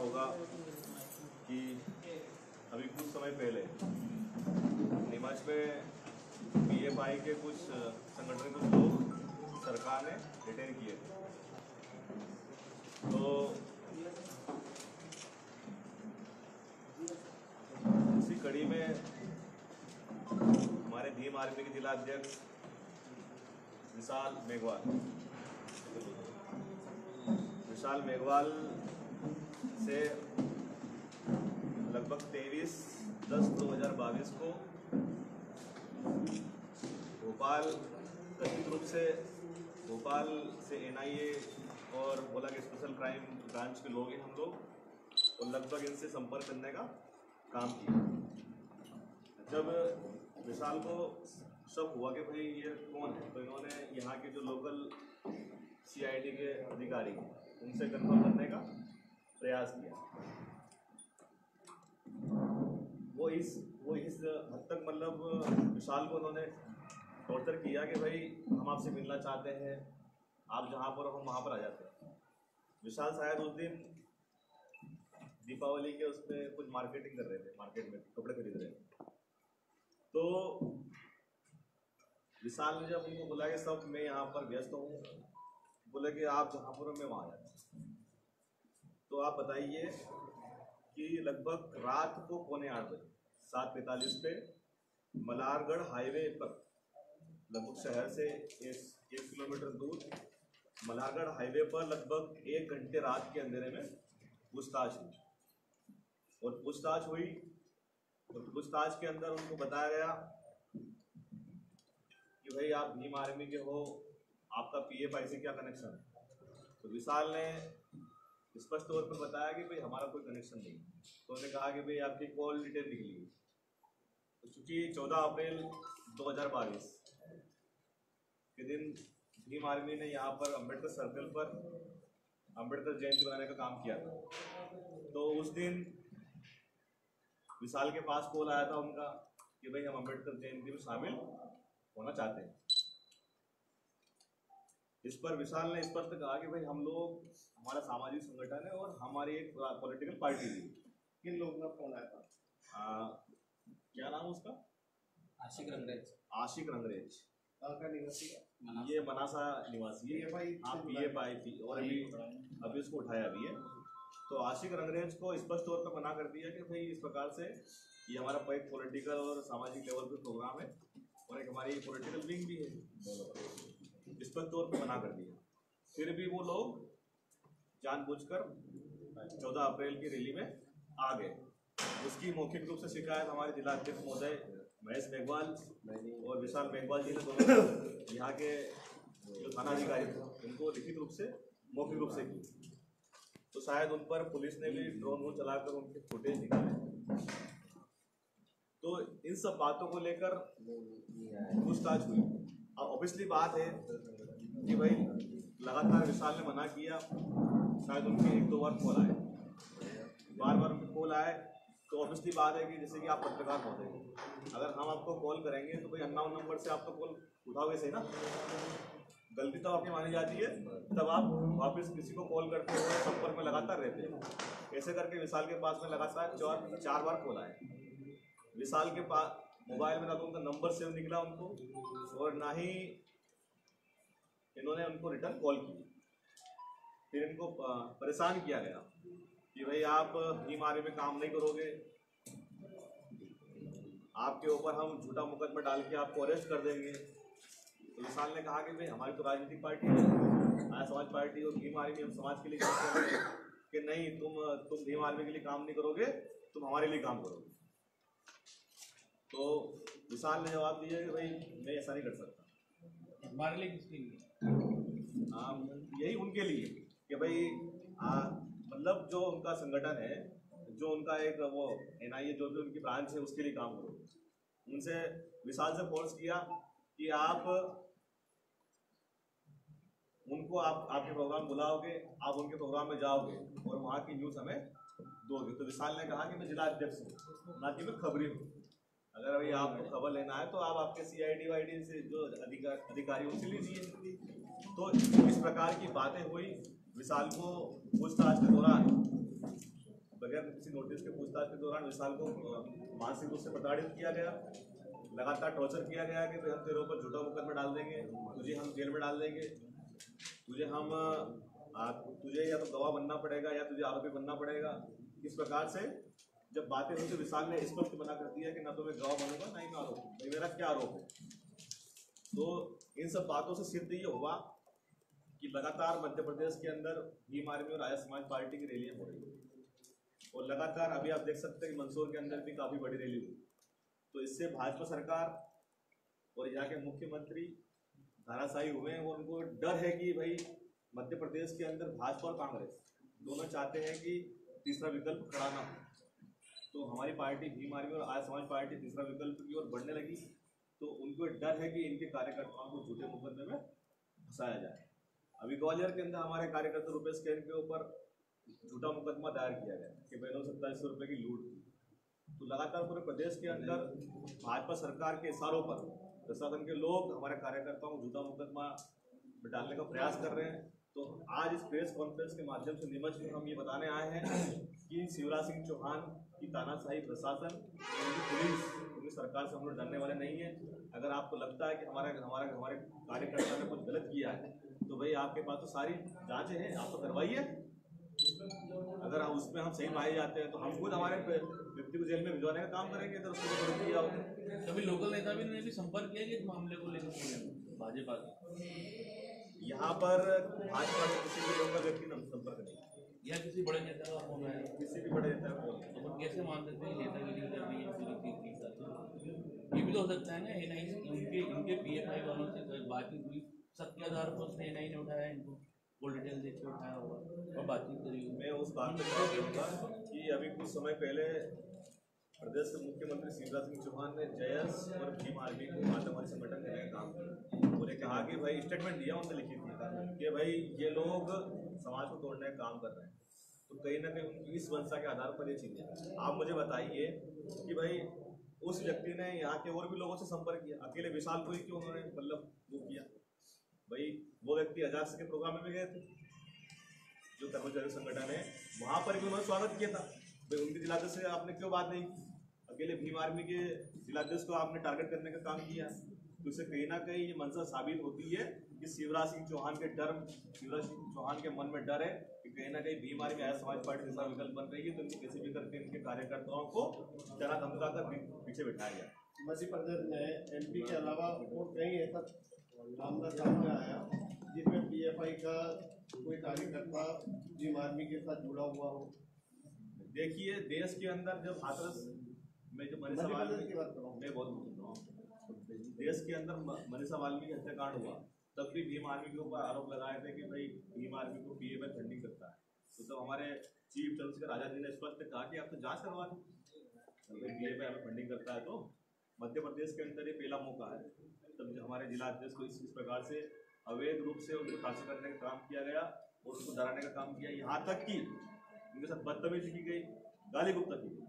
होगा कि अभी कुछ समय पहले नीमच में पीएफआई के कुछ संगठन के कुछ लोग सरकार ने डिटेन किए थे। तो इसी कड़ी में हमारे भीम आर्मी के जिला अध्यक्ष विशाल मेघवाल से लगभग 23/10/2022 को भोपाल से एनआईए और बोला कि स्पेशल क्राइम ब्रांच के लोग हैं हम लोग, और लगभग इनसे संपर्क करने का काम किया। जब विशाल को शक हुआ कि भाई ये कौन है, तो इन्होंने यहाँ के जो लोकल सीआईडी के अधिकारी उनसे कंफर्म करने का प्रयास किया। वो इस हद तक मतलब विशाल को उन्होंने टॉर्चर किया कि भाई हम आपसे मिलना चाहते हैं, आप जहाँ पर हो हम वहाँ पर आ जाते हैं। विशाल शायद उस दिन दीपावली के उसमें कुछ मार्केटिंग कर रहे थे, मार्केट में कपड़े खरीद रहे थे। तो विशाल ने जब उनको बोला कि सब मैं यहाँ पर व्यस्त हूँ, बोले कि आप जहाँ पर हो मैं वहाँ जाता हूँ। तो आप बताइए कि लगभग रात को 7:45 बजे 7:45 पे मल्हारगढ़ हाईवे पर, लगभग शहर से 1 किलोमीटर दूर मल्हारगढ़ हाईवे पर लगभग 1 घंटे रात के अंधेरे में पूछताछ हुई। और पूछताछ हुई तो पूछताछ के अंदर उनको बताया गया कि भाई आप भीम आर्मी के हो, आपका पीएफआई से क्या कनेक्शन है। तो विशाल ने स्पष्ट तौर पर बताया कि भाई हमारा कोई कनेक्शन नहीं। तो उन्होंने कहा कि भाई आपकी कॉल डिटेल निकली। तो चूँकि 14 अप्रैल 2022 के दिन भीम आर्मी ने यहाँ पर अम्बेडकर सर्कल पर अम्बेडकर जयंती बनाने का काम किया था, तो उस दिन विशाल के पास कॉल आया था उनका कि भाई हम अम्बेडकर जयंती में शामिल होना चाहते हैं। इस पर विशाल ने स्पष्ट कहा कि भाई हम लोग, हमारा सामाजिक संगठन है और हमारी एक पॉलिटिकल पार्टी थी। किन लोगों का फोन आया था? क्या नाम उसका? आशिक रंगरेज। ये मनासा निवासी है, पीएफआई थी और अभी उसको उठाया भी है। तो आशिक रंगरेज को स्पष्ट तौर पर मना कर दिया कि भाई इस प्रकार से ये हमारा एक पॉलिटिकल और सामाजिक लेवल पे प्रोग्राम है और एक हमारी पॉलिटिकल विंग भी है, स्पष्ट तौर पर मना कर दिया। फिर भी वो लोग जानबूझकर 14 अप्रैल की रैली में आ गए। उसकी मौखिक रूप से शिकायत हमारे जिला अध्यक्ष महोदय महेश मेघवाल और विशाल मेघवाल जी ने दोनों यहाँ के जो थाना अधिकारी थे उनको लिखित रूप से मौखिक रूप से की। तो शायद उन पर पुलिस ने भी ड्रोन चलाकर उनके फुटेज निकाले। तो इन सब बातों को लेकर पूछताछ हुई। अब ऑब्वियसली बात है कि भाई लगातार विशाल ने मना किया, शायद उनके 1-2 बार कॉल आए, बार उनके कॉल आए। तो ऑब्वियसली बात है कि जैसे कि आप पत्रकार होते हैं, अगर हम आपको कॉल करेंगे तो कोई अननोन नंबर से आप तो कॉल उठाओगे सही ना। गलती तब आपकी मानी जाती है तब आप वापस किसी को कॉल करते हो, संपर्क में लगातार रहते हैं। ऐसे करके विशाल के पास में लगातार 4 बार कॉल आए। विशाल के पास मोबाइल में ना तो उनका नंबर सेव निकला उनको, और ना ही इन्होंने उनको रिटर्न कॉल की। फिर इनको परेशान किया गया कि भाई आप भीम आर्मी में काम नहीं करोगे, आपके ऊपर हम झूठा मुकदमा डाल के आपको अरेस्ट कर देंगे। तो विशाल ने कहा कि भाई हमारी तो राजनीतिक पार्टी है, आर्य समाज पार्टी और भीम आर्मी हम समाज के लिए काम करेंगे, कि नहीं तुम भीम आर्मी के लिए काम नहीं करोगे, तुम हमारे लिए काम करोगे। तो विशाल ने जवाब दिया कि भाई मैं ऐसा नहीं कर सकता। हमारे लिए किसके लिए? यही उनके लिए कि भाई मतलब जो उनका संगठन है, जो उनका एक वो एनआईए जो भी उनकी ब्रांच है उसके लिए काम करोगे। उनसे विशाल से फोर्स किया कि आप उनको आपके प्रोग्राम बुलाओगे, आप उनके प्रोग्राम में जाओगे और वहाँ की न्यूज़ हमें दोगे। तो विशाल ने कहा कि मैं जिला अध्यक्ष हूँ, ना कि मैं खबरी हूँ। अगर भाई आपको खबर लेना है तो आप आपके सीआईडी वाईडी से जो अधिकारी उनसे लीजिए। तो इस प्रकार की बातें हुई। विशाल को पूछताछ के दौरान बगैर किसी नोटिस के पूछताछ के दौरान विशाल को मानसिक रूप से प्रताड़ित किया गया, लगातार टॉर्चर किया गया कि हम तेरे ऊपर झूठा मुकदमा डाल देंगे, तुझे हम जेल में डाल देंगे, तुझे या तो गवाह बनना पड़ेगा या तुझे आरोपी बनना पड़ेगा। इस प्रकार से जब बातें हुई तो विशाल ने स्पष्ट मना कर दिया कि ना तो मैं गवाह बनूंगा ना ही मैं आरोप, भाई मेरा क्या आरोप है। तो इन सब बातों से सिद्ध ये हुआ कि लगातार मध्य प्रदेश के अंदर भीम आर्मी और आर्य समाज पार्टी की रैलियां हो रही है और लगातार अभी आप देख सकते हैं कि मंदसौर के अंदर भी काफ़ी बड़ी रैली हुई। तो इससे भाजपा सरकार और यहाँ के मुख्यमंत्री धाराशाही हुए हैं और उनको डर है कि भाई मध्य प्रदेश के अंदर भाजपा और कांग्रेस दोनों चाहते हैं कि तीसरा विकल्प खड़ा ना हो। तो हमारी पार्टी भीम आर्मी और आर्य समाज पार्टी तीसरा विकल्प की ओर बढ़ने लगी। तो उनको डर है कि इनके कार्यकर्ताओं को झूठे मुकदमे में फंसाया जाए। अभी ग्वालियर के अंदर हमारे कार्यकर्ता रुपेश कैन के ऊपर झूठा मुकदमा दायर किया गया कि मैंने 2700 रुपये की लूट की। तो लगातार पूरे प्रदेश के अंदर भाजपा सरकार के इशारों पर प्रशासन के लोग हमारे कार्यकर्ताओं को झूठा मुकदमा में डालने का प्रयास कर रहे हैं। तो आज इस प्रेस कॉन्फ्रेंस के माध्यम से निमच में हम ये बताने आए हैं कि शिवराज सिंह चौहान की तानाशाही प्रशासन, उनकी पुलिस, उनकी सरकार से हम लोग डरने वाले नहीं हैं। अगर आपको लगता है कि हमारे कार्यकर्ता ने कुछ गलत किया है तो भाई आपके पास तो सारी जांचें हैं, आप तो करवाइए। अगर उसमें हम सही पाए जाते हैं तो हम खुद हमारे व्यक्ति को जेल में भिजवाने का काम करेंगे। तो उसको गलत किया होगा। कभी लोकल नेता ने भी संपर्क किया कि इस मामले को लेकर भाजपा यहाँ पर भाजपा में किसी भी लोग का व्यक्ति संपर्क नहीं या किसी बड़े नेता का फोन है, किसी भी बड़े नेता का फोन। तो कैसे मान सकते हैं नेतागिरी कर रही है पूरी चीज? ये भी तो हो सकता है ना एनआई इनके पीएफआई वालों से बातचीत हुई, सत्य आधार पर उसने एनआई ने उठाया, इनको फुल डिटेल देख के उठाया होगा और बातचीत करी। मैं उस बात पर जवाब दूंगा कि अभी कुछ समय पहले प्रदेश के मुख्यमंत्री शिवराज सिंह चौहान ने जयस और भीम आर्मी को आतंकवादी संगठन देने का काम किया। उन्हें कहा कि भाई स्टेटमेंट दिया, उनसे लिखी थी कि भाई ये लोग समाज को तोड़ने का काम कर रहे हैं। तो कहीं ना कहीं उनकी इस मंशा के आधार पर ये चीज़ें। आप मुझे बताइए कि भाई उस व्यक्ति ने यहाँ के और भी लोगों से संपर्क किया, अकेले विशाल को ही क्यों उन्होंने मतलब वो किया? भाई वो व्यक्ति आजाद के प्रोग्राम में भी गए थे, जो कर्मचारी संगठन है, वहाँ पर भी उन्होंने स्वागत किया था। भाई उनके जिलाध्यक्ष से आपने क्यों बात नहीं की? अकेले भीम आर्मी के जिलाध्यक्ष को आपने टारगेट करने का काम किया। तो इससे कहीं ना कहीं ये मंशा साबित होती है कि शिवराज सिंह चौहान के मन में डर है कि कहीं ना कहीं भीम आर्मी आर्य समाज पार्टी तीसरा विकल्प बन रही है। तो इनको किसी भी करके इनके कार्यकर्ताओं को डरा धमका कर पीछे बिठाया गया। मध्य प्रदेश में एमपी के अलावा और कई ऐसा मामला सामने आया जिसमें पीएफआई का कोई कार्यकर्ता भीम आर्मी के साथ जुड़ा हुआ हो। देखिए देश के अंदर जब हाथरस में जो मनीषा वाल्मीकि की बात कर रहा हूँ, मैं बहुत सुन रहा हूँ, देश के अंदर मनीषा वाल्मीकि हत्याकांड हुआ तब भी भीम आर्मी के ऊपर आरोप लगाए थे कि भाई भीम आर्मी को पीए में फंडिंग करता है। तो तब हमारे चीफ चंद्रशेखर आजाद जी ने स्पष्ट कहा कि आप तो जांच करवा दें, पीए में हमें फंडिंग करता है। तो मध्य प्रदेश के अंदर ये पहला मौका है तब हमारे जिला अध्यक्ष को इस प्रकार से अवैध रूप से उनको टार्चर करने का काम किया गया और उनको डराने का काम किया, यहाँ तक कि उनके साथ बदतमीजी की गई, गाली गुप्ता की गई।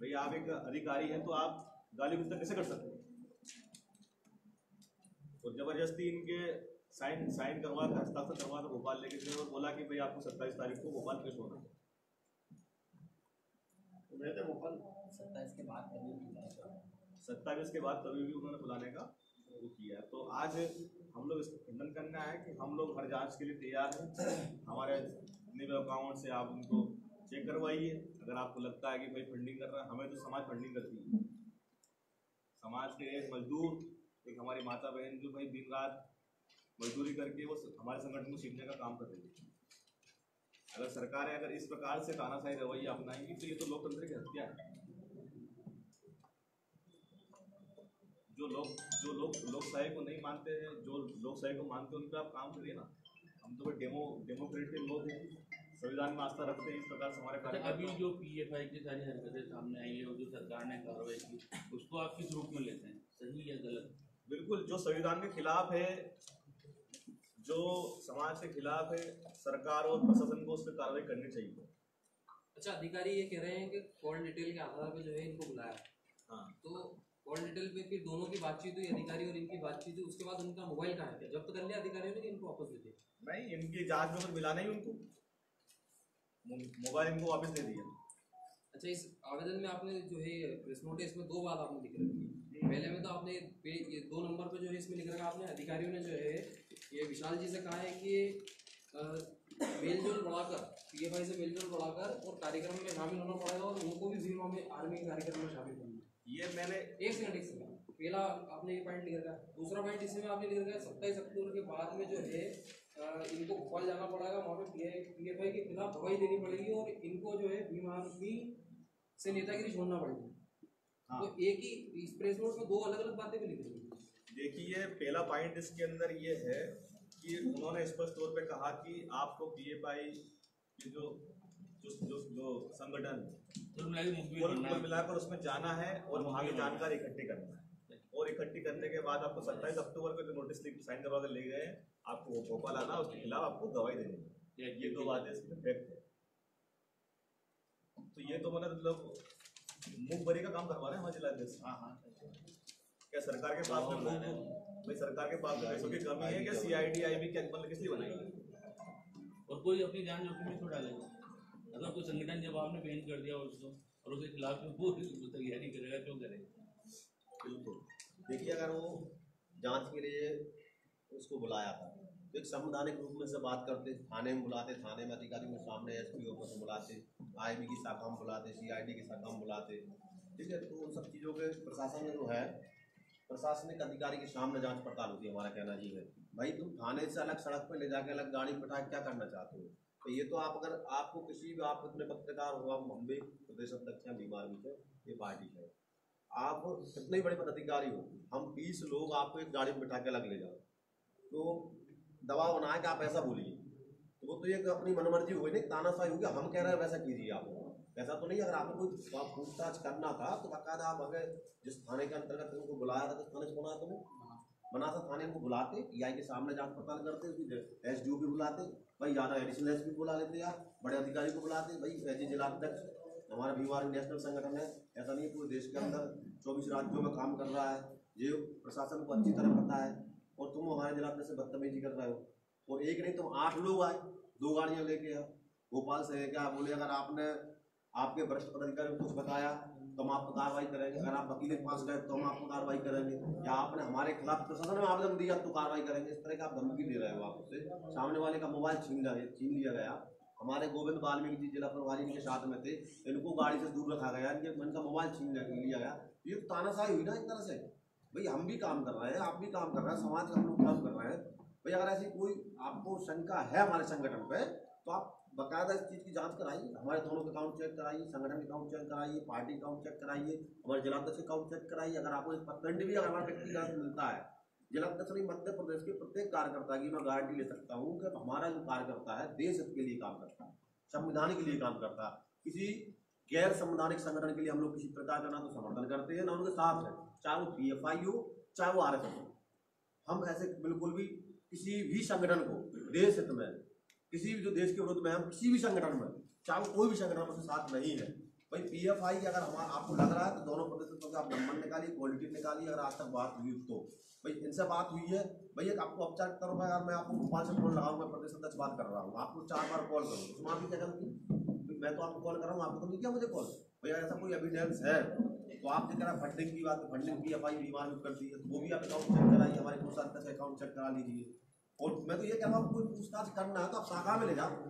भाई आप एक अधिकारी हैं तो आप गाली गुप्ता कैसे कर सकते हैं? और जबरदस्ती इनके साइन करवा कर हस्ताक्षर करवा कर भोपाल लेके गए और बोला कि भाई आपको 27 तारीख को भोपाल पेश होना है। भोपाल 27 के बाद 27 के बाद कभी भी उन्होंने बुलाने का वो किया। तो आज हम लोग इसको खंडन करना है कि हम लोग हर जांच के लिए तैयार हैं। हमारे अपने अकाउंट से आप उनको चेक करवाइए। अगर आपको लगता है कि भाई फंडिंग कर रहा है, हमें तो समाज फंडिंग करती है। समाज के एक मजदूर, एक हमारी माता बहन जो भाई दिन रात मजदूरी करके वो हमारे संगठन को सीखने का काम कर रही है। अगर सरकारें अगर इस प्रकार से तानाशाही रवैया अपनाएंगी तो ये तो लोकतंत्र की हत्या है। जो लोग लोकशाही को नहीं मानते हैं, जो लोकशाही को मानते हैं उन पर आप काम करिए ना। हम तो डेमोक्रेटिक लोग हैं, संविधान में आस्था रखते हैं। इस प्रकार से हमारे कार्य अभी जो पीएफआई की सारी हरकतें सामने आई है और जो सरकार ने कार्रवाई की उसको आप किस रूप में लेते हैं, सही या गलत? बिल्कुल, जो संविधान के खिलाफ है, जो समाज के खिलाफ है, सरकार और प्रशासन को उस पर कार्रवाई करनी चाहिए। अच्छा, अधिकारी ये कह रहे हैं कि कॉल डिटेल के आधार पर जो है इनको बुलाया। हाँ, तो कॉल डिटेल पे फिर दोनों की बातचीत हुई, अधिकारी और इनकी बातचीत हुई, उसके बाद उनका मोबाइल कहाँ है? जब्त कर लिया अधिकारियों ने कि इनको वापस दे दिया? नहीं, इनकी जांच में कुछ मिला नहीं उनको। मोबाइल इनको वापस दे दिया। अच्छा, इस आवेदन में आपने जो है प्रेस नोटिस में 2 बात आपने लिख रखी है। पहले में तो आपने ये 2 नंबर पे जो है इसमें लिख रखा आपने, अधिकारियों ने जो है ये विशाल जी से कहा है कि मेलजोल बढ़ाकर PFI से मेलजोल बढ़ाकर और कार्यक्रम में शामिल होना पड़ेगा और उनको भी भीड़ में आर्मी के कार्यक्रम में शामिल होना। ये मैंने एक सेकंड पहला आपने ये पॉइंट लिख रखा है। दूसरा पॉइंट इसमें आपने लिख रखा है 27 अक्टूबर के बाद में जो है इनको भोपाल जाना पड़ेगा, वहाँ पे PFI के खिलाफ गवाही देनी पड़ेगी और इनको जो है भीम आर्मी से नेतागिरी छोड़ना पड़ेगी। हाँ। तो एक ही इस प्रेस नोट में 2 अलग अलग बातें भी लिख रही है। देखिए, पहला पॉइंट इसके अंदर ये है कि उन्होंने स्पष्ट तौर पे कहा कि आपको PFI के जो संगठन कुल मिलाकर उसमें जाना है और वहाँ की जानकारी इकट्ठी करना है, और इकट्ठी करने के बाद आपको 27 अक्टूबर को जो नोटिस साइन करवा कर ले गए हैं, आपको भोपाल आना, उसके खिलाफ आपको गवाही देनी है। ये 2 बातें इसमें फैक्ट है। तो ये तो मतलब मुखबरी का काम करवा रहे हैं हमारे जिला अध्यक्ष। क्या सरकार के पास में भाई सरकार के पास में पैसों की कमी है क्या? CID IB क्या मतलब किस लिए बनाएगी? और कोई अपनी जान जोखिम में छोड़ा लेगा। अगर कोई संगठन जब आपने बैन कर दिया उसको और उसके खिलाफ में वो तैयारी करेगा, क्यों करेगा? बिल्कुल। देखिए, अगर वो जांच के लिए उसको बुलाया था तो एक संवैधानिक रूप में से बात करते, थाने में बुलाते, थाने में अधिकारियों के सामने SP ऑफिस में बुलाते, IB की शाखा में बुलाते, CID की शाखा में बुलाते, ठीक है। तो उन सब चीज़ों के प्रशासन में जो है प्रशासनिक अधिकारी के सामने जांच पड़ताल होती है। हमारा कहना ये है, भाई तुम थाने से अलग सड़क पर ले जाके अलग गाड़ी बैठा क्या करना चाहते हो? तो ये तो आप अगर आपको किसी भी, आप अपने पत्रकार हो, आप हम भी प्रदेश अध्यक्ष हैं भीम आर्मी के, ये पार्टी है, आप कितने बड़े पदाधिकारी हो, हम 20 लोग आपको एक गाड़ी में बैठा के अलग ले जाओ तो दबाव बना है कि आप ऐसा बोलिए, तो वो तो ये अपनी मनमर्जी हो गई, नहीं तानाशाही हो गया। हम कह रहे हैं वैसा कीजिए आप, ऐसा तो नहीं। अगर आपने कोई पूछताछ करना था तो बाकायदा आप अगर जिस थाने के अंतर्गत उनको बुलाया था, किस थाने से बुलाया तुम्हें, बनासा थाने को बुलाते, EI के सामने जांच पड़ताल करते, उसकी SDO भी बुलाते, भाई ज़्यादा एडिशनल SP बुला लेते, यार बड़े अधिकारी को बुलाते। भाई एज जिला अध्यक्ष हमारा भीम आर्मी नेशनल संगठन है, ऐसा नहीं पूरे देश के अंदर 24 राज्यों में काम कर रहा है, ये प्रशासन को अच्छी तरह पता है, और तुम हमारे जिला अध्यक्ष से बदतमीजी कर रहे हो। और एक नहीं तुम 8 लोग आए, 2 गाड़ियाँ लेके भोपाल से, क्या बोले, अगर आपने आपके वरिष्ठ पदाधिकारी को कुछ बताया तो हम आपको कार्रवाई करेंगे, अगर आप वकील के पास गए तो हम आपको कार्रवाई करेंगे, या आपने हमारे खिलाफ प्रशासन में आवेदन दिया तो कार्रवाई करेंगे। इस तरह का आप धमकी दे रहे हो। आप उससे सामने वाले का मोबाइल छीन लिया गया। हमारे गोविंद वाल्मीकि जी जिला प्रभारी इनके साथ में थे, इनको गाड़ी से दूर रखा गया, इनका मोबाइल छीन लिया गया। ये तो तानाशाही हुई ना एक तरह से। भाई हम भी काम कर रहे हैं, आप भी काम कर रहे हैं, समाज का हम लोग काम कर रहे हैं। भाई अगर ऐसी कोई आपको शंका है हमारे संगठन पे तो आप बाकायदा इस चीज़ की जांच कराइए, हमारे दोनों के अकाउंट चेक कराइए, संगठन के अकाउंट चेक कराइए, पार्टी अकाउंट चेक कराइए, हमारे जिलाध्यक्ष के अकाउंट चेक कराइए। अगर आपको एक पत्तंड भी अगर हमारा व्यक्तिगत मिलता है, जिलाध्यक्ष नहीं, मध्य प्रदेश के प्रत्येक कार्यकर्ता की मैं गारंटी ले सकता हूँ कि हमारा जो कार्यकर्ता है देश हित के लिए काम करता है, संविधान के लिए काम करता है। किसी गैर संवैधानिक संगठन के लिए हम लोग किसी प्रकार का ना तो समर्थन करते हैं ना उनके साथ है, चाहे वो PFI हो चाहे वो RSS हो। हम ऐसे बिल्कुल भी किसी भी संगठन को देश हित में, किसी भी जो देश के विरुद्ध में, हम किसी भी संगठन में, चाहे वो कोई भी संगठन उसके साथ नहीं है। भाई PFI अगर हमारा आपको लग रहा है तो दोनों प्रदेशों का आप नंबर निकालिए, क्वालिटी निकालिए। अगर आज तक बात हुई तो भाई इनसे बात हुई है, भाई एक आपको औपचारिक तौर पर, मैं आपको भोपाल से फोन लगाऊंगा, प्रदेश अध्यक्ष बात कर रहा हूँ, आपको 4 बार कॉल करूँ, उसमें आपकी क्या गलती? मैं तो आपको कॉल कर रहा हूँ, आपको तो नहीं किया मुझे कॉल। भैया ऐसा कोई एविडेंस है तो आप जो कह रहा है फंडिंग की बात, फंडिंग PFI भीम आर्मी करती है, तो वो भी आप अकाउंट चेक कराइए, हमारे कोषाध्यक्ष का अकाउंट चेक करा लीजिए। और मैं तो ये कह रहा हूँ, कोई पूछताछ करना है तो आप शाखा में ले जाओ,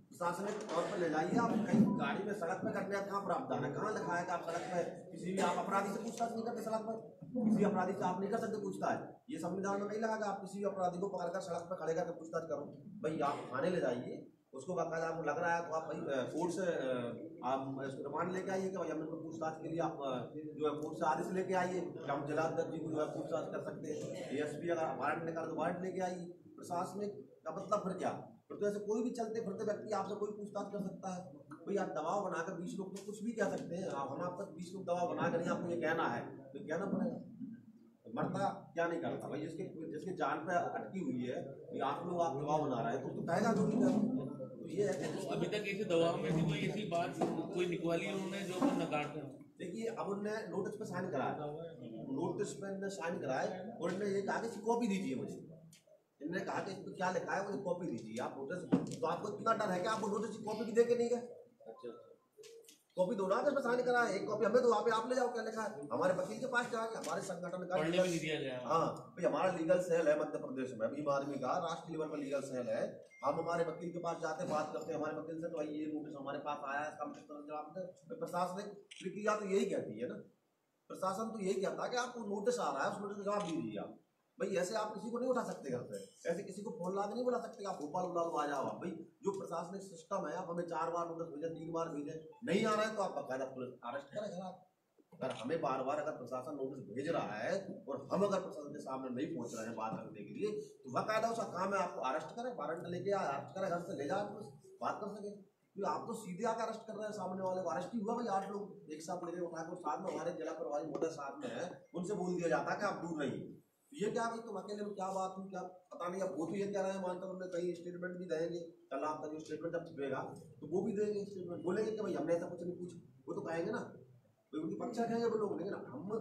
प्रशासनिक तौर पर ले जाइए। आप कहीं गाड़ी में सड़क पर करने का कहाँ प्रावधान है, कहाँ लिखा है कि आप सड़क पर किसी भी आप अपराधी से पूछताछ नहीं करते? सड़क पर किसी अपराधी से आप नहीं कर सकते पूछताछ, ये संविधान में नहीं लगा कि आप किसी अपराधी को पकड़कर सड़क पर खड़े करके पूछताछ करो। भाई आप थाने ले जाइए, उसको बाकायदा आपको लग रहा है तो आप भाई कोर्ट से आप रिमांड लेके आइए कि भाई हम उनको पूछताछ के लिए आप जो है कोर्ट से आदेश लेके आइए कि हम जिलाध्यक्ष जी को जो है पूछताछ कर सकते हैं। ASP अगर वारंट निकाले तो वारंट लेके आइए। प्रशासनिक का मतलब फिर क्या? फिर तो ऐसे कोई भी चलते फिरते व्यक्ति आपसे कोई पूछताछ कर सकता है। भाई आप दबाव बनाकर 20 लोग तो कुछ भी कह सकते हैं, हम आप तक 20 लोग दबाव बनाकर नहीं आपको ये कहना है तो कहना पड़ेगा। मरता क्या नहीं करता भाई, जिसके जान पे अटकी हुई है, आप लोग आप दबाव बना रहे हैं तो कहेगा जो नहीं। तो ये है अभी तक ऐसे दबाव में भी कोई ऐसी बात कोई निकवाली उन्होंने जो अपन नकारते हैं। देखिए अब उनने नोटिस पे साइन कराया, नोटिस पे साइन कराए और उन्होंने ये कहा कि कॉपी दीजिए मुझे। इन्होंने कहा कि इसमें क्या लिखा है वो कॉपी दीजिए आप नोटिस। तो आपको इतना डर है कि आप वो नोटिस की कॉपी भी दे के नहीं गए? कॉपी दो ना, अगर साइन करा है, एक कॉपी हमें दो, आप ले जाओ क्या लिखा है। हमारे वकील के पास जाएंगे, हमारे संगठन का पढ़ने भी नहीं दिया गया। हाँ भाई, हमारा लीगल सेल है मध्य प्रदेश में, भीम आर्मी का राष्ट्रीय लेवल पर लीगल सेल है। हम हमारे वकील के पास जाते बात करते हैं हमारे वकील से, तो भाई ये नोटिस हमारे पास आया है, इसका हम किस तरह जवाब दें। प्रशासनिक प्रक्रिया तो यही कहती है ना, प्रशासन तो यही कहता है कि आपको नोटिस आ रहा है, उस नोटिस का जवाब दीजिए आप। भाई ऐसे आप किसी को नहीं उठा सकते घर से, ऐसे किसी को फोन ला के नहीं बुला सकते आप भोपाल बुला लो आ जाओ आप। भाई जो प्रशासनिक सिस्टम है, आप हमें 4 बार नोटिस भेजे, 3 बार भेजे, नहीं आ रहा है तो आप बकायदा पुलिस अरेस्ट करेगा आप। अगर हमें बार बार अगर प्रशासन नोटिस भेज रहा है और हम अगर प्रशासन के सामने नहीं पहुंच रहे हैं बात करने के लिए, तो बकायदा उसका काम है आपको अरेस्ट करें, वारंट लेके अरेस्ट करें, घर से ले जाए पुलिस, बात कर सके। तो आप तो सीधे आकर अरेस्ट कर रहे हैं सामने वाले को। अरेस्ट ही हुआ भाई, 8 लोग एक साथ लेके उठा कर, साथ में हमारे जिला प्रभारी मोटर साथ में है, उनसे बोल दिया जाता है कि आप दूर रहिए। ये क्या भाई, तुम अकेले में क्या बात हुई, क्या पता नहीं। अब वो तो ये कह रहे हैं, मानकर उन्होंने कहीं स्टेटमेंट भी देंगे, कल आपका जो स्टेटमेंट जब छपेगा तो वो भी देंगे स्टेटमेंट, बोलेंगे कि भाई हमने ऐसा कुछ नहीं पूछा, वो तो कहेंगे ना, तो उनकी पक्षा कहेंगे वो लोग। लेकिन हम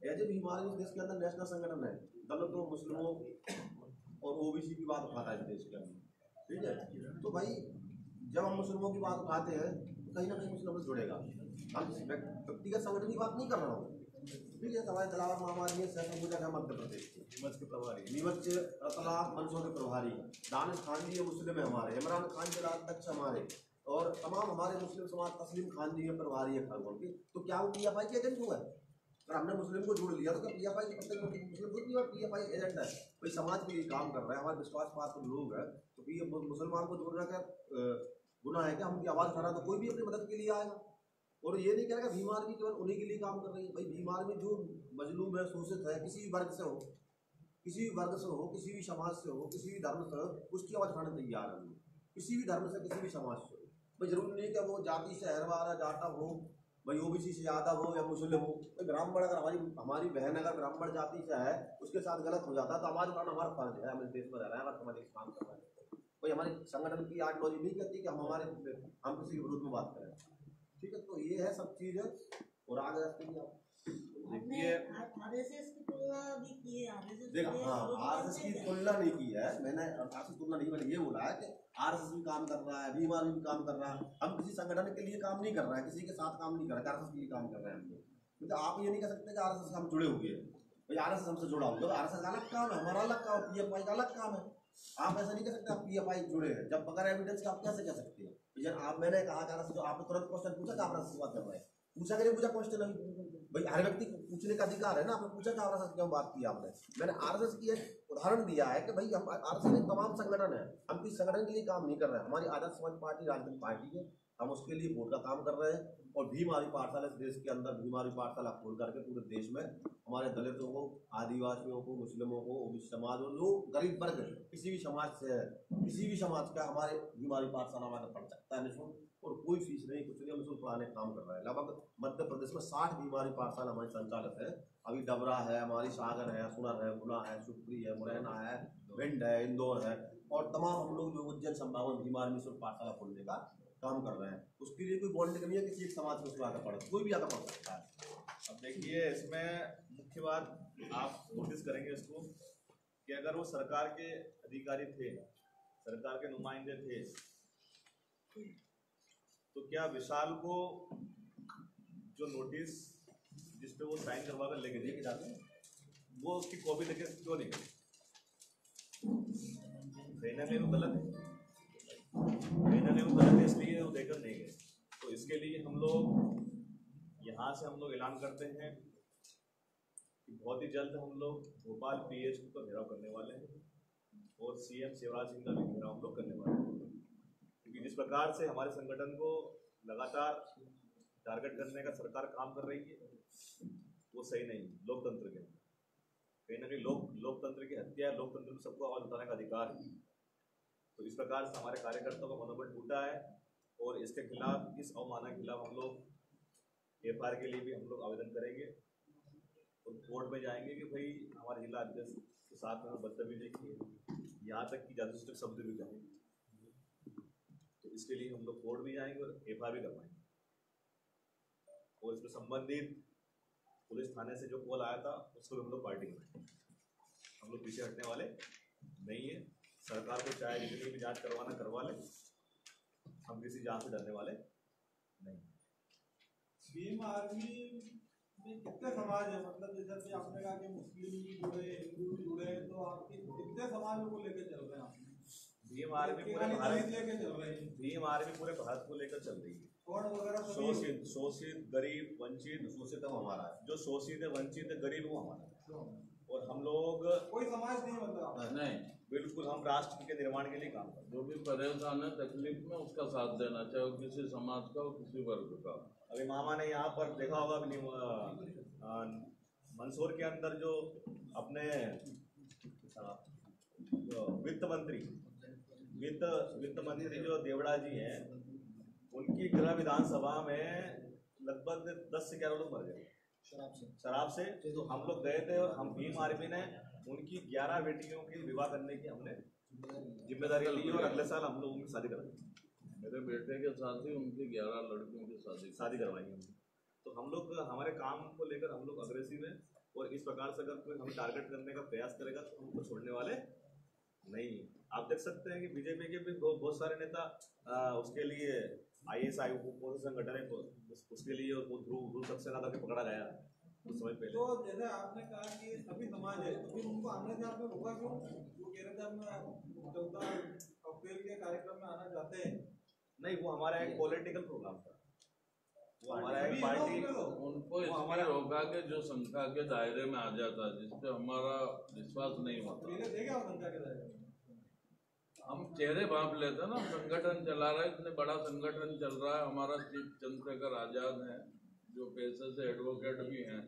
एज ए भीम आर्मी देश के अंदर नेशनल संगठन है, दलितों मुस्लिमों और ओबीसी की बात उठाता है देश के अंदर, ठीक है। तो भाई जब हम मुस्लिमों की बात उठाते हैं तो कहीं ना कहीं मुस्लिम जुड़ेगा। हम किसी व्यक्तिगत संगठन की बात नहीं कर रहा हूँ, ठीक है। हमारे जलावर महामारी है मध्य प्रदेश के नीमच के प्रभारी, नीमच रतलाम मंसूर के प्रभारी, दानिश खान जी मुस्लिम है हमारे, इमरान खान जिला अध्यक्ष हमारे, और तमाम हमारे मुस्लिम समाज, तस्लीम खान जी है प्रभारी है खरगोन की। तो क्या वो PFI के एजेंट हुआ है? अगर हमने मुस्लिम को जोड़ लिया तो क्या PFI के प्रत्येक मुस्लिम खुद नहीं PFI एजेंट है? भाई समाज के लिए काम कर रहे हैं, हमारे विश्वास पात्र लोग हैं, तो मुसलमान को जोड़ने का गुनाह है कि हम उनकी आवाज़ उठाना, तो कोई भी अपनी मदद के लिए आएगा। और ये नहीं कहेगा भीम आर्मी केवल उन्हीं के लिए काम कर रही है। भाई भीम आर्मी जो मजलूम है, शोषित है, किसी भी वर्ग से हो, किसी भी वर्ग से हो, किसी भी समाज से हो, किसी भी धर्म से हो, उसकी आवाज़ उठाने तैयार है। किसी भी धर्म से, किसी भी समाज से हो, भाई जरूरी नहीं कि वो जाति से हरवारा जाटा हो, भाई ओबीसी से यादव हो या मुस्लिम हो। तो ब्राह्मण अगर हमारी बहन अगर ब्राह्मण जाति से है, उसके साथ गलत हो जाता है तो आवाज़ उठाना हमारा फर्ज है। हम इस देश में रह रहे हैं, अगर समाज काम कर रहे हैं, कोई हमारी संगठन की आइडियोलॉजी नहीं कहती कि हम किसी के विरुद्ध में बात करें, ठीक है। तो ये है सब चीज़ है। और आगे देखिए आरएसएस की तुलना भी की है, देखा, हाँ आरएसएस की तुलना नहीं की है मैंने, आरएसएस तुलना नहीं, मैंने ये बोला है कि आरएसएस भी काम कर रहा है, भीम आर्मी भी काम कर रहा है। हम किसी संगठन के लिए काम नहीं कर रहे हैं, किसी के साथ काम नहीं कर रहे हैं, आरएसएस के लिए काम कर रहे हैं हम लोग। तो आप ये नहीं कह सकते कि आरएसएस हम जुड़े हुए हैं, भाई आरएसएस हमसे जुड़ा हुआ, आरएसएस का अलग काम है, हमारा अलग काम, PFI का अलग काम है। आप ऐसा नहीं कह सकते आप PFI जुड़े हैं, जब बगैर एविडेंस के आप कैसे कह सकते हैं? आप मैंने कहा कि आरएसएस, आपने तुरंत क्वेश्चन पूछा कि आरएसएस बात कर रहे हैं, पूछा कि नहीं पूछा क्वेश्चन? भाई हर व्यक्ति को पूछने का अधिकार है ना। आपने पूछा कि आरएसएस क्यों बात की आपने, मैंने आरएसएस की एक उदाहरण दिया है कि भाई हम आरएसएस एक तमाम संगठन है, हम किसी संगठन के लिए काम नहीं कर रहे हैं। हमारी आजाद समाज पार्टी राजनीतिक पार्टी है, हम उसके लिए वोट का काम कर रहे हैं। और भीम आर्मी पाठशाला इस देश के अंदर भीम आर्मी पाठशाला खोल करके पूरे देश में हमारे दलितों को, आदिवासियों को, मुस्लिमों को, ओबीसी समाज, जो गरीब वर्ग किसी भी समाज से है, किसी भी समाज का हमारे भीम आर्मी पाठशाला हमारा पढ़ सकता है निःशुल्क, और कोई फीस नहीं, कुछ नहीं, हम निःशुल्क पढ़ाने का काम कर रहे हैं। लगभग मध्य प्रदेश में 60 भीम आर्मी पाठशाला हमारी संचालित है। अभी डबरा है, हमारी सागर है, सुनर है, गुना है, सुप्री है, मुरैना है, भिंड है, इंदौर है, और तमाम हम लोग जो उज्जैन संभाग में भीम आर्मी निःशुल्क पाठशाला खोलने का काम कर रहे हैं। उसके लिए कोई बॉन्डिंग नहीं है किसी एक समाज में, उसमें आकर पढ़े, कोई भी आकर पढ़ सकता है। अब देखिए इसमें मुख्य बात आप नोटिस करेंगे इसको कि अगर वो सरकार के अधिकारी थे, सरकार के नुमाइंदे थे, तो क्या विशाल को जो नोटिस जिस पे वो साइन करवा कर लेके जाते हैं, वो उसकी कॉपी लेके क्यों नहीं गए? कहीं ना कहीं वो गलत है, कहीं ना कहीं वो गलत है, इसलिए वो देकर नहीं गए। तो इसके लिए हम लोग यहाँ से हम लोग ऐलान करते हैं कि बहुत ही जल्द हम लोग भोपाल PHQ का घेराव करने वाले हैं और CM शिवराज सिंह का भी घेराव हम लोग करने वाले हैं। क्योंकि जिस प्रकार से हमारे संगठन को लगातार टारगेट करने का सरकार काम कर रही है, वो सही नहीं। लोकतंत्र के कहीं ना कहीं लोकतंत्र की हत्या है, लोकतंत्र में सबको आवाज़ उठाने का अधिकार है। तो इस प्रकार से हमारे कार्यकर्ताओं का मनोबल टूटा है, और इसके खिलाफ, इस अवमानना के खिलाफ हम लोग FIR के लिए भी हम लोग आवेदन करेंगे और कोर्ट में जाएंगे कि भाई हमारे जिला अध्यक्ष के साथ में बदतमीजी की है, यहाँ तक कि जासूसी शब्द भी कहेंगे। तो इसके लिए हम लोग कोर्ट भी जाएंगे और FIR भी करवाएंगे। और इसमें संबंधित पुलिस थाने से जो कॉल आया था उसको हम लोग पार्टी में हम लोग पीछे हटने वाले नहीं है। सरकार को चाहे जितनी भी जांच करवाना करवा ले, हम किसी जांच से डरने वाले नहीं। भीम आर्मी में कितने समाज है, मतलब जैसे कि आपने कहा कि मुस्लिम भी जुड़े, हिंदू भी जुड़े, तो आपके कितने समाज को लेकर चल रहे हैं आप? भीम आर्मी पूरे भारत लेकर चल रहे हैं। भीम आर्मी पूरे भारत को लेकर चल रही है। कौन वगैरह शोषित, गरीब, वंचित। शोषित है वो हमारा है, जो शोषित है, वंचित है, गरीब वो हमारा है। और हम लोग कोई समाज नहीं, मतलब नहीं, बिल्कुल हम राष्ट्र के निर्माण के लिए काम करते हैं। जो भी परेशान है तकलीफ में उसका साथ देना, चाहे वो किसी समाज का हो, किसी वर्ग का। अभी मामा ने यहाँ पर देखा होगा, मंदसौर के अंदर जो अपने वित्त मंत्री जो देवड़ा जी हैं, उनकी गृह विधानसभा में लगभग 10 से 11 लोग मर गए शराब से। तो हम लोग गए थे और हम भीम आर्मी ने उनकी 11 बेटियों की विवाह करने की हमने जिम्मेदारी ली और अगले साल हम लोग उनकी शादी करवाई। मेरे बेटे के साथ ही उनकी 11 लड़कियों की शादी करवाई हमने। तो हम लोग हमारे काम को लेकर हम लोग अग्रेसिव हैं, और इस प्रकार से अगर कोई हमें टारगेट करने का प्रयास करेगा तो हमको छोड़ने वाले नहीं। आप देख सकते हैं कि बीजेपी के भी बहुत सारे नेता उसके लिए ISI संगठन है, उसके लिए ध्रुव सक्सेना करके पकड़ा गया कुछ समय पहले। तो जैसे आपने कहा कि सभी समाज है, तो फिर उनको आने से आपने रोका क्यों? वो कह रहे थे हम 14 अप्रैल के कार्यक्रम में आना चाहते हैं। नहीं, वो हमारा एक पॉलिटिकल प्रोग्राम था, वो हमारा एक पार्टी, उनको इसलिए रोका के जो संख्या के दायरे में आ जाता, जिसपे हमारा विश्वास नहीं होता। हम चेहरे भांप लेते ना, संगठन चला रहा है, इतने बड़ा संगठन चल रहा है, हमारा चीफ चंद्रशेखर आजाद है जो पेशे से एडवोकेट भी हैं,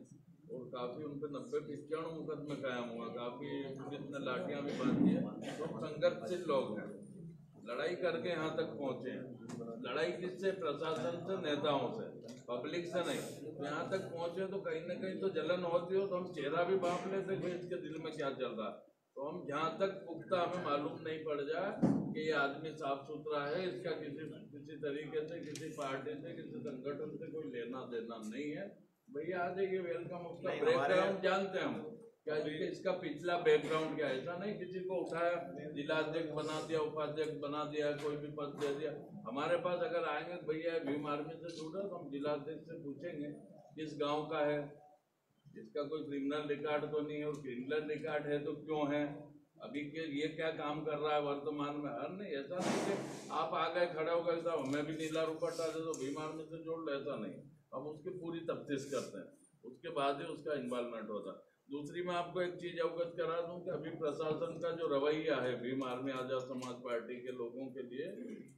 और काफ़ी उन पर 90-95 मुकदमे कायम हुआ, काफ़ी पुलिस ने लाठियाँ भी बांधी है। तो संघर्षशील लोग हैं, लड़ाई करके यहाँ तक पहुँचे हैं। लड़ाई किससे? प्रशासन से, नेताओं से, पब्लिक से नहीं। तो यहाँ तक पहुँचे तो कहीं ना कहीं तो जलन होती हो, तो हम चेहरा भी भांप लेते कि इसके दिल में क्या चल रहा है। तो हम जहाँ तक पुख्ता हमें मालूम नहीं पड़ जाए कि ये आदमी साफ सुथरा है, इसका किसी तरीके से, किसी पार्टी से, किसी संगठन से कोई लेना देना नहीं है, भैया आ जाइए, वेलकम। उसका बैकग्राउंड जानते हैं हम, क्या इसका पिछला बैकग्राउंड क्या है, ऐसा नहीं किसी को उठाया जिलाध्यक्ष बना दिया, उपाध्यक्ष बना दिया, कोई भी पद दे दिया। हमारे पास अगर आएंगे भैया भीम आर्मी से जुड़ा, तो हम जिलाध्यक्ष से पूछेंगे किस गाँव का है, इसका कोई क्रिमिनल रिकॉर्ड तो नहीं है, और क्रिमिनल रिकॉर्ड है तो क्यों है, अभी के ये क्या काम कर रहा है वर्तमान में। हर नहीं, ऐसा नहीं कि आप आ गए खड़े हो गए साहब हमें भी नीला रुपट्टा दे दो भीम आर्मी से जोड़ लो, ऐसा नहीं। हम उसकी पूरी तफ्तीश करते हैं, उसके बाद ही उसका इन्वॉल्वमेंट होता है। दूसरी मैं आपको एक चीज़ अवगत करा दूं कि अभी प्रशासन का जो रवैया है भीम आर्मी आज़ाद समाज पार्टी के लोगों के लिए,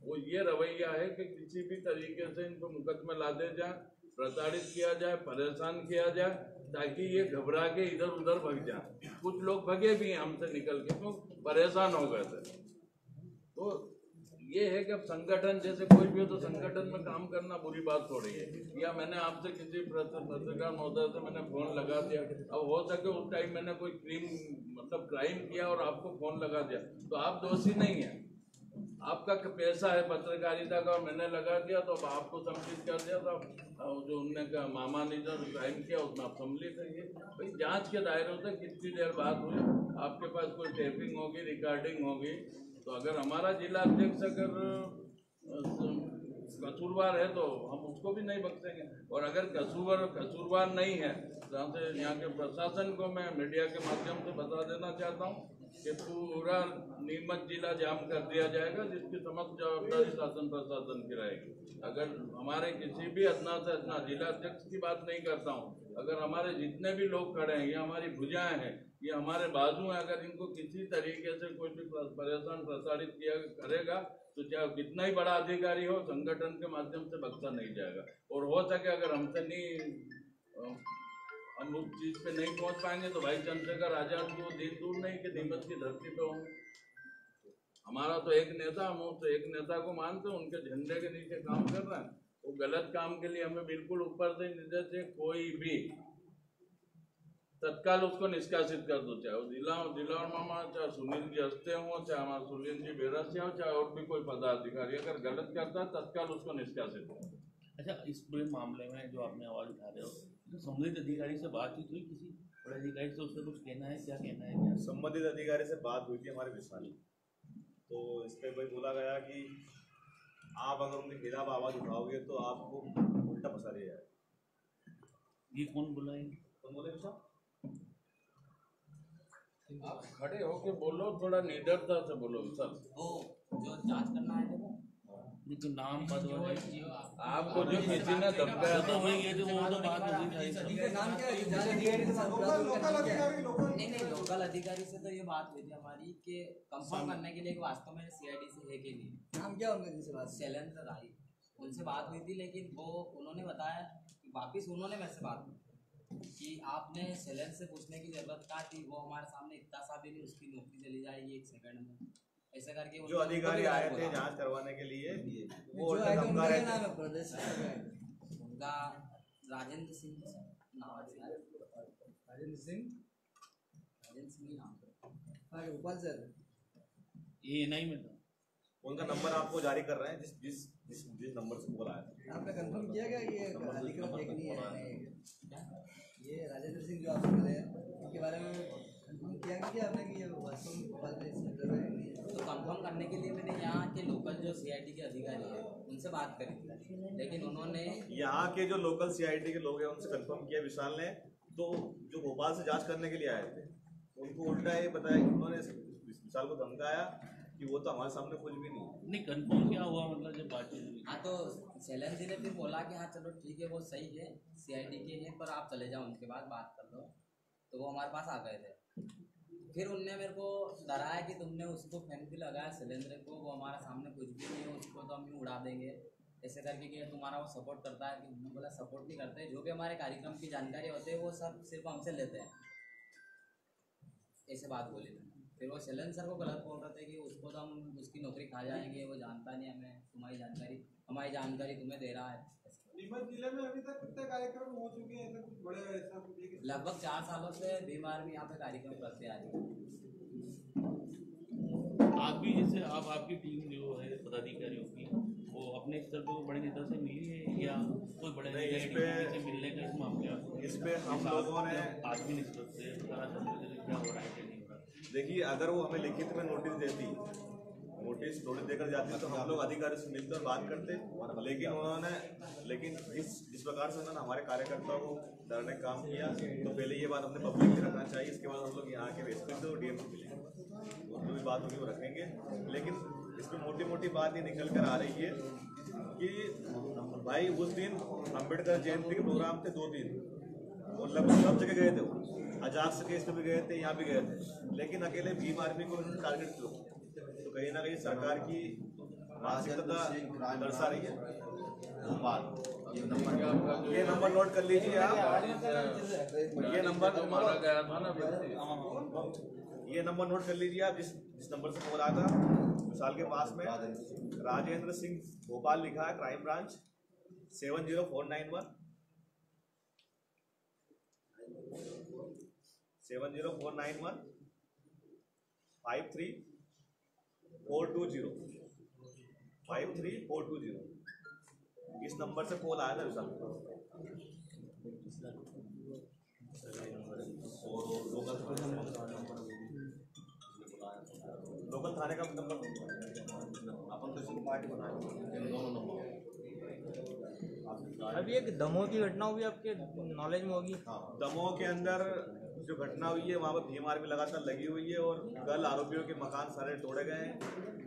वो ये रवैया है कि किसी भी तरीके से इनको मुकदमे लादे जाए, प्रताड़ित किया जाए, परेशान किया जाए, ताकि ये घबरा के इधर उधर भग जाए। कुछ लोग भगे भी हैं हमसे निकल के, तो परेशान हो गए थे। तो ये है कि अब संगठन जैसे कोई भी हो तो संगठन में काम करना बुरी बात थोड़ी है। या मैंने आपसे किसी पत्रकार महोदय से मैंने फ़ोन लगा दिया, अब हो सके उस टाइम मैंने कोई क्राइम किया और आपको फ़ोन लगा दिया, तो आप दोषी नहीं हैं, आपका पैसा है पत्रकारिता का, और मैंने लगा दिया तो अब आपको सम्मिलित कर दिया। तो जो उनने कहा मामा ने जो क्राइम किया उसमें आप सम्मिलित है। भाई जांच के दायरे से कितनी देर बात हुई, आपके पास कोई टेपिंग होगी, रिकॉर्डिंग होगी, तो अगर हमारा जिला अध्यक्ष अगर कसूरवार है तो हम उसको भी नहीं बख्शेंगे, और अगर कसूरवार नहीं है, जहाँ से यहाँ के प्रशासन को मैं मीडिया के माध्यम से बता देना चाहता हूँ कि पूरा नीमच जिला जाम कर दिया जाएगा, जिसकी समस्त जवाबदारी शासन प्रशासन की रहेगी। अगर हमारे किसी भी अदना से अदना, जिला अध्यक्ष की बात नहीं करता हूँ, अगर हमारे जितने भी लोग खड़े हैं, ये हमारी भुजाएं हैं, ये हमारे बाजू हैं, अगर इनको किसी तरीके से कोई भी परेशान प्रताड़ित किया करेगा तो चाहे कितना ही बड़ा अधिकारी हो, संगठन के माध्यम से बख्शा नहीं जाएगा। और हो सके अगर हमसे नहीं, हम उस चीज़ पे नहीं पहुंच पाएंगे तो भाई चंद्रशेखर आजाद को दिन दूर नहीं कि नीमच की धरती पे होंगे। हमारा तो एक नेता, हम तो एक नेता को मानते हैं, उनके झंडे के नीचे काम कर रहे हैं। वो गलत काम के लिए हमें बिल्कुल ऊपर से निर्देश है, कोई भी तत्काल उसको निष्कासित कर दो, चाहे वो जिला मामा, चाहे सुनील जी हंसते हो, चाहे हमारा सुनील जी बेरसिया हो, चाहे और भी कोई पदाधिकारी अगर गलत करता है तत्काल उसको निष्कासित करो। अच्छा, इस पूरे मामले में जो आपने आवाज़ उठा रहे हो, तो संबंधित अधिकारी से बातचीत हुई किसी? और अधिकारी से उससे कुछ कहना है, क्या कहना है? क्या संबंधित अधिकारी से बात हुई थी हमारे विशाल, तो इस पर भाई बोला गया कि आप अगर उनके खिलाफ आवाज़ उठाओगे तो आपको उल्टा फंसा दिया जाएगा। ये कौन बुलाएंगे? कौन बोले विशाल? आप खड़े होके बोलो, थोड़ा निडरता से बोलो विशाल। वो जो जांच करना है वो ये तो नाम पद आपको जो किसी ने धमकाया तो वही है, जो वो तो बात होगी था। नाम क्या है? जांच अधिकारी के साथ लोकल अधिकारी नहीं, लोकल अधिकारी से तो ये बात हुई थी हमारी कि कंफर्म करने के लिए कि वास्तव में सीआईडी से है कि नहीं। नाम क्या होंगे जिनसे बात? शैलेंद्र राय, उनसे बात हुई थी, लेकिन वो उन्होंने बताया कि वापिस उन्होंने मेरे से बात की कि आपने शैलेंद्र से पूछने की जरूरत क्या थी, वो हमारे सामने इतना सा भी नहीं, उसकी नौकरी चली जाएगी 1 सेकंड में, ऐसा करके जो अधिकारी आए थे जांच करवाने के लिए वो जो आए थे धमका उनका रहे क्या नाम थे। है? प्रदेश उनका राजेंद्र सिंह नाम है। राजेंद्र सिंह नाम गोपाल सर, ये नहीं मिलता। उनका नंबर आपको जारी कर रहे हैं, जिस जिस जिस जिस नंबर से कॉल आया था। आपने कंफर्म किया क्या ये नंबर अधिकृत है कि नहीं नंबर है? ये राजेंद्र सिंह जो आपसे मिले हैं उनके बारे में कंफर्म किया कि आपने कि ये वास्तव में गोपाल सर इसमें है कि नहीं? तो कंफर्म करने के लिए मैंने यहाँ के लोकल जो सीआईडी के अधिकारी है उनसे बात करी थी, लेकिन उन्होंने यहाँ के जो लोकल सीआईडी के लोग हैं उनसे कंफर्म किया विशाल ने, तो जो भोपाल से जांच करने के लिए आए थे उनको उल्टा ये बताया कि उन्होंने विशाल को धमकाया कि वो तो हमारे सामने कुछ भी नहीं। कंफर्म क्या हुआ मतलब जब बातचीत हुई? हाँ, तो शैलेंद्र जी ने फिर बोला कि हाँ चलो ठीक है, वो सही है, सीआईडी के हैं, पर आप चले जाओ उनके बाद बात कर लो। तो वो हमारे पास आ गए थे। फिर उनने मेरे को डराया कि तुमने उसको फैन भी लगाया शैलेंद्र को, वो हमारे सामने कुछ भी नहीं है, उसको तो हम यूँ उड़ा देंगे ऐसे करके कि तुम्हारा वो सपोर्ट करता है। कि हमने बोला सपोर्ट नहीं करते, जो भी हमारे कार्यक्रम की जानकारी होती है वो सब सिर्फ हमसे लेते हैं, ऐसे बात बोली। फिर वो शैलेंद्र सर को गलत बोल रहे थे कि उसको तो हम उसकी नौकरी खा जाएंगे, वो जानता नहीं हमें, हमारी जानकारी तुम्हें दे रहा है। नीमच जिले में अभी तक कितने कार्यक्रम हो चुके हैं? ऐसा कुछ बड़े ऐसा कुछ है कि लगभग 4 सालों से भीम आर्मी यहाँ पे कार्यक्रम करते आ रही है। आप भी जैसे आपकी टीम जो है पदाधिकारियों की, वो अपने स्तर पर बड़े नेता से मिली है या कोई बड़े नहीं, इस अधिकारी पे- से मिलने का इस मामले इस पे हम लोगों ने आदमी निस्बत से पता चलता है क्या हो रहा है क्या नहीं हो रहा। देखिए, अगर वो हमें लिखित में नोटिस देती, नोटिस देकर जाती तो हम लोग अधिकारी से मिलकर बात करते, लेकिन जिस प्रकार से उन्होंने हमारे कार्यकर्ताओं को डरने का काम किया, तो पहले ये बात हमने पब्लिक में रखना चाहिए। इसके बाद हम लोग यहाँ के एसपी से और डीएम से मिलेंगे, वो जो भी बात होगी वो रखेंगे। लेकिन इसमें मोटी मोटी बात ये निकल कर आ रही है कि भाई उस दिन अम्बेडकर जयंती के प्रोग्राम थे 2 दिन, वो लगभग सब जगह गए थे, वो अजाक्स केस पे भी गए थे, यहाँ भी गए थे, लेकिन अकेले भीम आर्मी को टारगेट क्यों? तो कहीं ना कहीं सरकार की मानसिकता दर्शा रही है। ये नंबर नोट कर लीजिए आप, ये नंबर नोट कर लीजिए आप, जिस नंबर से कॉल आएगा विशाल के पास में राजेंद्र सिंह भोपाल लिखा है, क्राइम ब्रांच 70491 53420 इस नंबर से कॉल आया था विशाल को। लोकल थाने का नंबर अपन तो इसको पार्टी बनाए दोनों नंबर। अभी एक दमोह की घटना हुई, आपके नॉलेज में होगी। दमोह के अंदर जो घटना हुई है वहाँ पर भीम आर्मी लगातार लगी हुई है और कल आरोपियों के मकान सारे तोड़े गए हैं,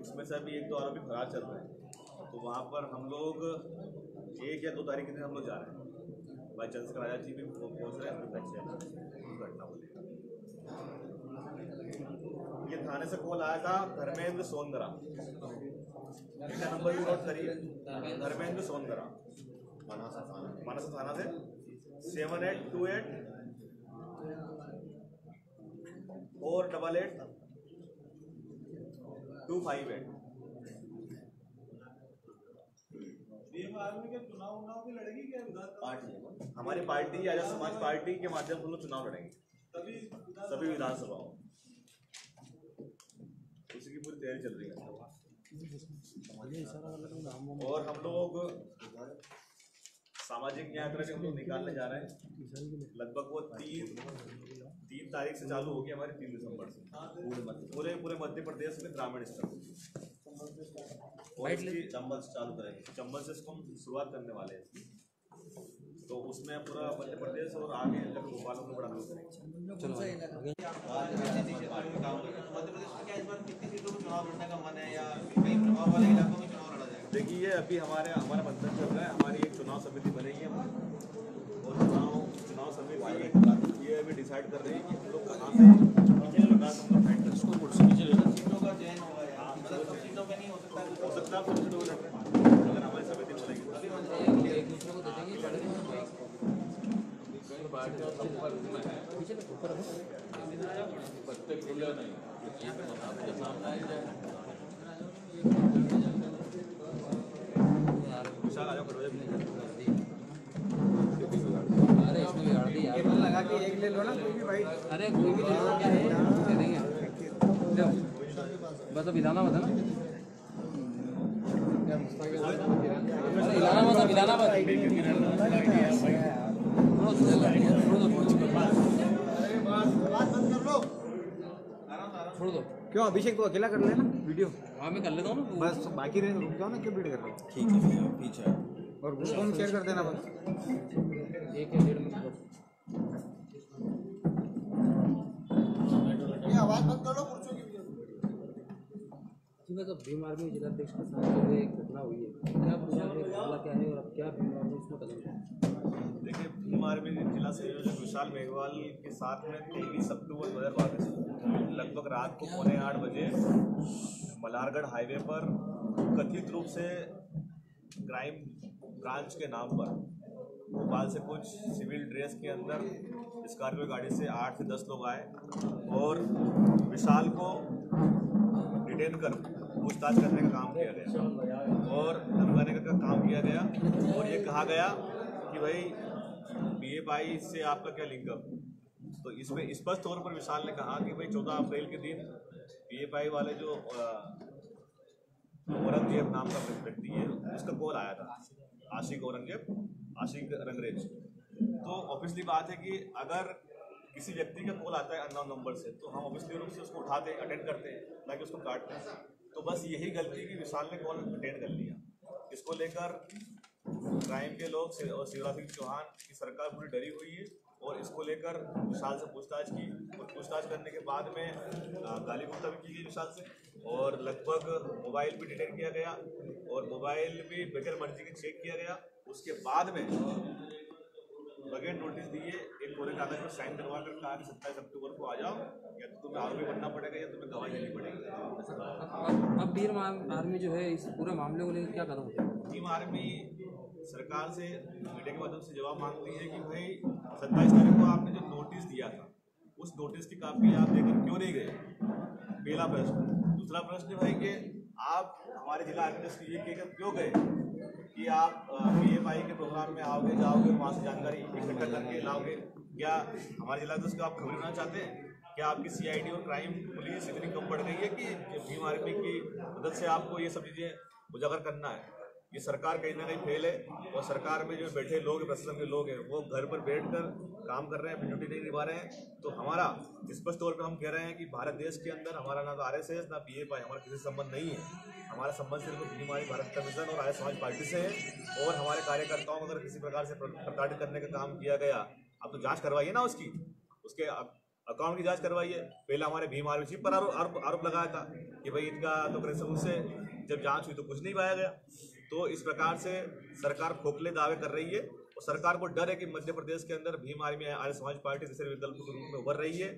उसमें से अभी 1-2 आरोपी फरार चल रहे हैं। तो वहाँ पर हम लोग 1 या 2 तारीख के दिन हम लोग जा रहे हैं, भाई चंद्रशेखर आजाद जी भी पहुँच रहे हैं घटना को लेकर। ये थाने से कॉल आया था धर्मेंद्र सोनगरा, इनका नंबर भी नोट करिए, धर्मेंद्र सोनगरा मानसा थाना से 7828 488 258। भीम आर्मी के चुनाव की लड़ेगी क्या विधानसभा? हमारी पार्टी आजाद समाज पार्टी के माध्यम से हम लोग चुनाव लड़ेंगे सभी विधानसभाओं, उसी की पूरी तैयारी चल रही है। और हम लोग सामाजिक न्याय यात्रा हम लोग निकालने जा रहे हैं। लगभग वो 3 तारीख से चालू होगी हमारी, 3 दिसंबर से पूरे मध्य प्रदेश में ग्रामीण स्तर और इसकी चंबल से चालू करेंगे। चंबल से इसको हम शुरुआत करने वाले हैं इसकी, तो उसमें पूरा मध्य प्रदेश और आगे तक भोपाल में बड़ा ग्रुप करेंगे। मध्य प्रदेश में क्या इस बार कितनी सीटों में चुनाव लड़ने का मन है, या कई प्रभाव वाले इलाकों में चुनाव लड़ा जाएगा? देखिए अभी हमारा मंथन चल रहा है, हमारी एक चुनाव समिति बनेगी और चुनाव समिति ये अभी डिसाइड कर रही है कि हम लोग कहाँ से सीटों का चयन होगा यार, मतलब सब सीटों पे नहीं हो सकता है, हो सकता है अगर हमारी समिति बनेगी। अभी एक दूसरे को दे देंगे, पढ़ देंगे। विशाल आ जाओ करो अरे इसमें बिगाड़ दी यार, लगा के एक ले लो ना कोई भी भाई। अरे कोई भी ले लो, क्या है दे देंगे। बस अब इलाना मत है ना, अरे इलाना मत, इलाना छोड़ दो। क्यों अभिषेक तो अकेला कर लेना वीडियो? हाँ मैं कर लेता हूँ ना, बस बाकी रहे रुक जाओ ना, क्यों वीडियो कर रहे हो? ठीक है पीछे और ग्रुप में शेयर कर देना बस। 1 या 1.5 मिनट आवाज बंद कर लो कुर्सियों की। जी, मतलब भीम आर्मी जिलाध्यक्ष के साथ जो है एक घटना हुई है, क्या पूरा मामला क्या है और अब क्या भीम आर्मी इसमें कदम है? देखिए भीम आर्मी जिला संयोजक विशाल मेघवाल के साथ में 23 अक्टूबर 2022 लगभग रात को 7:45 बजे मल्हारगढ़ हाईवे पर कथित रूप से क्राइम ब्रांच के नाम पर भोपाल से कुछ सिविल ड्रेस के अंदर स्कॉर्पियो गाड़ी से 8 से 10 लोग आए और विशाल को डिटेन कर पूछताछ करने का काम किया गया और धमकाने का काम किया गया और ये कहा गया कि भाई PFI से आपका क्या लिंकअप। तो इसमें स्पष्ट तौर पर विशाल ने कहा कि भाई 14 अप्रैल के दिन PFI वाले जो औरंगजेब नाम का व्यक्ति है उसका कॉल आया था, आशिक रंगरेज। तो ऑब्वियसली बात है कि अगर किसी व्यक्ति का कॉल आता है अननोन नंबर से तो हम ऑब्वियसली रूप से उसको उठाते हैं, अटेंड करते हैं, ना कि उसको काटते हैं। तो बस यही गलती कि विशाल ने कॉल अटेंड कर लिया। इसको लेकर क्राइम के लोग और शिवराज सिंह चौहान की सरकार पूरी डरी हुई है और इसको लेकर विशाल से पूछताछ की और पूछताछ करने के बाद में गाली गुप्ता भी की गई विशाल से और लगभग मोबाइल भी डिटेन किया गया और मोबाइल भी बगैर मर्जी के चेक किया गया। उसके बाद में बगैर नोटिस दिए एक कोरे कागज पर साइन करवा कर कहा कि 27 अक्टूबर को आ जाओ, या तो तुम्हें आरोपी बनना पड़ेगा या तुम्हें गवाही देनी पड़ेगी। अब भीम आर्मी जो है इस पूरे मामले को लेकर क्या कदम उठाएगी? भीम आर्मी सरकार से मीडिया के माध्यम से जवाब मांगती है कि भाई 27 तारीख को आपने जो नोटिस दिया था उस नोटिस की कापी आप देकर क्यों नहीं गए, पहला प्रश्न। दूसरा प्रश्न भाई कि आप हमारे जिला अध्यक्ष ये कहकर क्यों गए कि आप PFI के प्रोग्राम में आओगे जाओगे वहाँ से जानकारी इकट्ठा करके लाओगे। क्या हमारे जिला अध्यक्ष को आप खबर बनाना चाहते हैं? क्या आपकी CID और क्राइम पुलिस इतनी कम बढ़ गई है कि भीम आर्मी की मदद से आपको ये सब चीज़ें उजागर करना है? ये सरकार कहीं ना कहीं फेल है और सरकार में जो बैठे लोग प्रशासन के लोग हैं वो घर पर बैठकर काम कर रहे हैं, अपनी ड्यूटी नहीं निभा रहे हैं। तो हमारा स्पष्ट तौर पे हम कह रहे हैं कि भारत देश के अंदर हमारा ना तो RSS ना PFI हमारा किसी संबंध नहीं है। हमारा संबंध सिर्फ भीम आर्मी भारत कमीशन और आर्य समाज पार्टी से है और हमारे कार्यकर्ताओं को अगर किसी प्रकार से प्रताड़ित करने का काम किया गया आप तो जाँच करवाइए ना, उसके अकाउंट की जांच करवाइए। पहले हमारे भीम आर्मी चीफ पर आरोप लगाया था कि भाई इनका तो कनेक्शन उससे, जब जांच हुई तो कुछ नहीं पाया गया। तो इस प्रकार से सरकार खोखले दावे कर रही है और सरकार को डर है कि मध्य प्रदेश के अंदर भीम आर्मी आर्य समाज पार्टी तीसरे विकल्प के रूप में उभर रही है।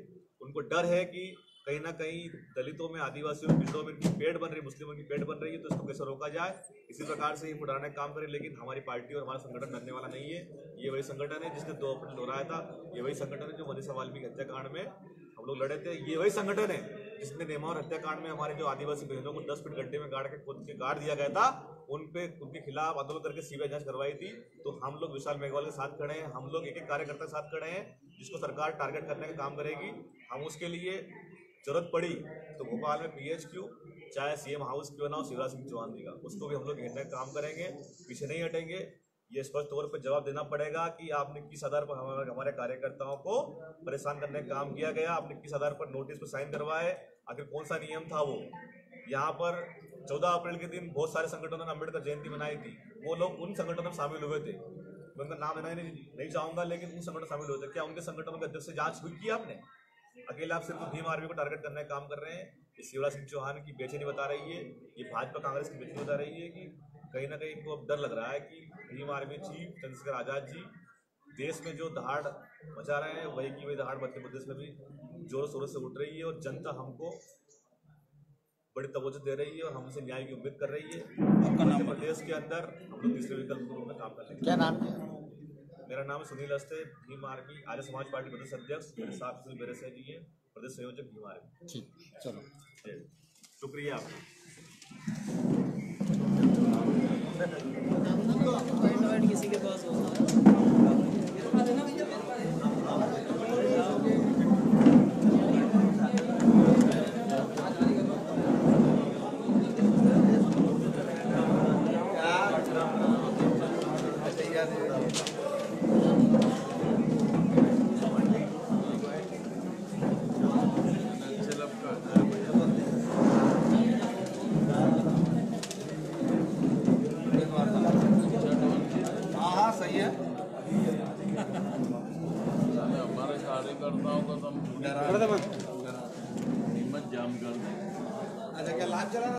उनको डर है कि कहीं ना कहीं दलितों में, आदिवासियों में, पिछड़ों में इनकी पेट बन रही, मुस्लिमों की पेट बन रही है, तो इसको कैसे रोका जाए, इसी प्रकार से ये डराने का काम करें। लेकिन हमारी पार्टी और हमारा संगठन डरने वाला नहीं है। ये वही संगठन है जिसने 2 अप्रैल दोहराया था, ये वही संगठन है जो मनीषा वाल्मीकि हत्याकांड में हम लोग लड़े थे, ये वही संगठन है जिसने नेमावर हत्याकांड में हमारे जो आदिवासी बहनों को 10 फीट गड्ढे में गाड़ के खुद के गाड़ दिया गया था, उनके खिलाफ आंदोलन करके सीबीआई जांच करवाई थी। तो हम लोग विशाल मेघवाल के साथ खड़े हैं, हम लोग एक कार्यकर्ता के साथ खड़े हैं जिसको सरकार टारगेट करने का काम करेगी। हम उसके लिए जरूरत पड़ी तो भोपाल में PHQ चाहे CM हाउस क्यों ना हो शिवराज सिंह चौहान जी का, उसको भी हम लोग घेरने का काम करेंगे, पीछे नहीं हटेंगे। ये स्पष्ट तौर पर जवाब देना पड़ेगा कि आपने किस आधार पर हमारे कार्यकर्ताओं को परेशान करने का काम किया गया, आपने किस आधार पर नोटिस पर साइन करवाए, आखिर कौन सा नियम था वो। यहाँ पर 14 अप्रैल के दिन बहुत सारे संगठनों ने अम्बेडकर जयंती मनाई थी, वो लोग उन संगठनों में शामिल हुए थे, मैं उनका नाम लेना नहीं चाहूंगा, लेकिन उन संगठन शामिल हुए थे। क्या उनके संगठनों के अध्यक्ष से जांच हुई की आपने? अकेले आप सिर्फ भीम आर्मी को टारगेट करने का काम कर रहे हैं। ये शिवराज सिंह चौहान की बेचैनी बता रही है, ये भाजपा कांग्रेस की बेचैनी बता रही है कि कहीं ना कहीं इनको अब डर लग रहा है कि भीम आर्मी चीफ चंद्रशेखर आजाद जी देश में जो दहाड़ मचा रहे हैं वही की वही दहाड़ मध्य प्रदेश में भी जोरों शोरों से उठ रही है और जनता हमको बड़ी तवज्जो दे रही है और हमसे न्याय की उम्मीद कर रही है। मध्य प्रदेश के अंदर हम लोग तीसरे विकल्प के रूप में काम कर रहे हैं। क्या नाम है? मेरा नाम सुनील अस्ते, भीम आर्मी आर्य समाज पार्टी प्रदेश अध्यक्ष, मेरे साथ सुनील बेरे सह जी हैं, प्रदेश संयोजक भीम आर्मी। ठीक, चलो शुक्रिया आपका। किसी के पास होता हमारे कार्यकर्ताओं को तो हम हिम्मत जाम कर दें। अच्छा, क्या लाइव चला?